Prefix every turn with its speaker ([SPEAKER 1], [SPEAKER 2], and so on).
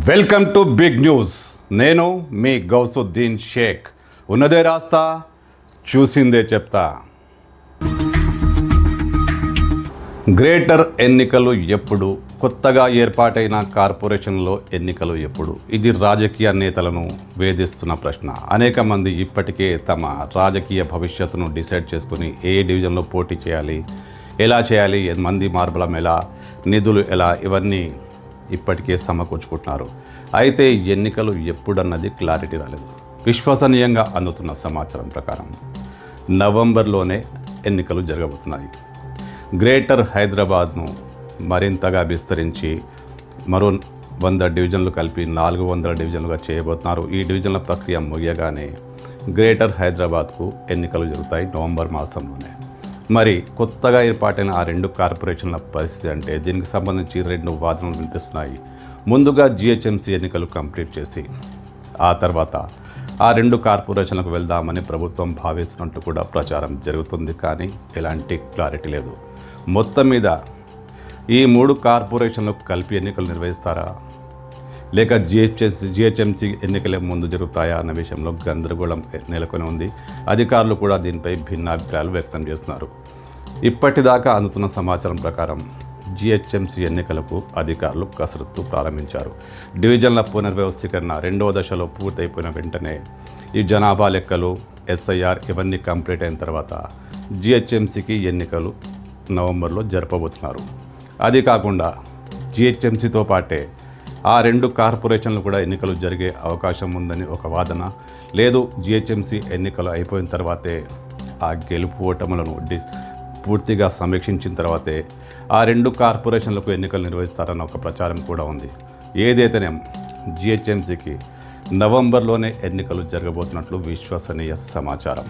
[SPEAKER 1] Welcome to big news. నేను మీ గౌసుద్దీన్ షేక్. ఉన్నదే రాస్తా, చూసిందే చెప్తా. గ్రేటర్ ఎన్నికలు ఎప్పుడు? కొత్తగా ఏర్పాటైన కార్పొరేషన్లో ఎన్నికలు ఎప్పుడు? ఇది రాజకీయ నేతలను వేధిస్తున్న ప్రశ్న. అనేక మంది ఇప్పటికే తమ రాజకీయ భవిష్యత్తును డిసైడ్ చేసుకుని ఏ డివిజన్లో పోటీ చేయాలి, ఎలా చేయాలి, మంది మార్బలం ఎలా, నిధులు ఎలా, ఇవన్నీ ఇప్పటికే సమకూర్చుకుంటున్నారు. అయితే ఎన్నికలు ఎప్పుడన్నది క్లారిటీ రాలేదు. విశ్వసనీయంగా అందుతున్న సమాచారం ప్రకారం నవంబర్లోనే ఎన్నికలు జరగబోతున్నాయి. గ్రేటర్ హైదరాబాద్ను మరింతగా విస్తరించి మరో 100 డివిజన్లు కలిపి 400 డివిజన్లుగా చేయబోతున్నారు. ఈ డివిజన్ల ప్రక్రియ ముగియగానే గ్రేటర్ హైదరాబాద్కు ఎన్నికలు జరుగుతాయి నవంబర్ మాసంలోనే. మరి కొత్తగా ఏర్పాటైన ఆ 2 కార్పొరేషన్ల పరిస్థితి అంటే దీనికి సంబంధించి 2 వాదనలు వినిపిస్తున్నాయి. ముందుగా జిహెచ్ఎంసీ ఎన్నికలు కంప్లీట్ చేసి ఆ తర్వాత ఆ 2 కార్పొరేషన్లకు వెళ్దామని ప్రభుత్వం భావిస్తున్నట్టు కూడా ప్రచారం జరుగుతుంది. కానీ ఎలాంటి క్లారిటీ లేదు. మొత్తం మీద ఈ 3 కార్పొరేషన్లకు కలిపి ఎన్నికలు నిర్వహిస్తారా, లేక జిహెచ్ఎంసీ ఎన్నికలే ముందు జరుగుతాయా అన్న విషయంలో గందరగోళం నెలకొని ఉంది. అధికారులు కూడా దీనిపై భిన్నాభిప్రాయాలు వ్యక్తం చేస్తున్నారు. ఇప్పటిదాకా అందుతున్న సమాచారం ప్రకారం జిహెచ్ఎంసీ ఎన్నికలకు అధికారులు కసరత్తు ప్రారంభించారు. డివిజన్ల పునర్వ్యవస్థీకరణ 2వ దశలో పూర్తయిపోయిన వెంటనే ఈ జనాభా లెక్కలు, ఎస్ఐఆర్ ఇవన్నీ కంప్లీట్ అయిన తర్వాత జిహెచ్ఎంసీకి ఎన్నికలు నవంబర్లో జరపబోతున్నారు. అది కాకుండా జిహెచ్ఎంసీతో పాటే ఆ 2 కార్పొరేషన్లు కూడా ఎన్నికలు జరిగే అవకాశం ఉందని ఒక వాదన. లేదు, జిహెచ్ఎంసీ ఎన్నికలు అయిపోయిన తర్వాతే ఆ గెలుపు ఓటములను పూర్తిగా సమీక్షించిన తర్వాతే ఆ 2 కార్పొరేషన్లకు ఎన్నికలు నిర్వహిస్తారన్న ఒక ప్రచారం కూడా ఉంది. ఏదైతేనే జిహెచ్ఎంసీకి నవంబర్లోనే ఎన్నికలు జరగబోతున్నట్లు విశ్వసనీయ సమాచారం.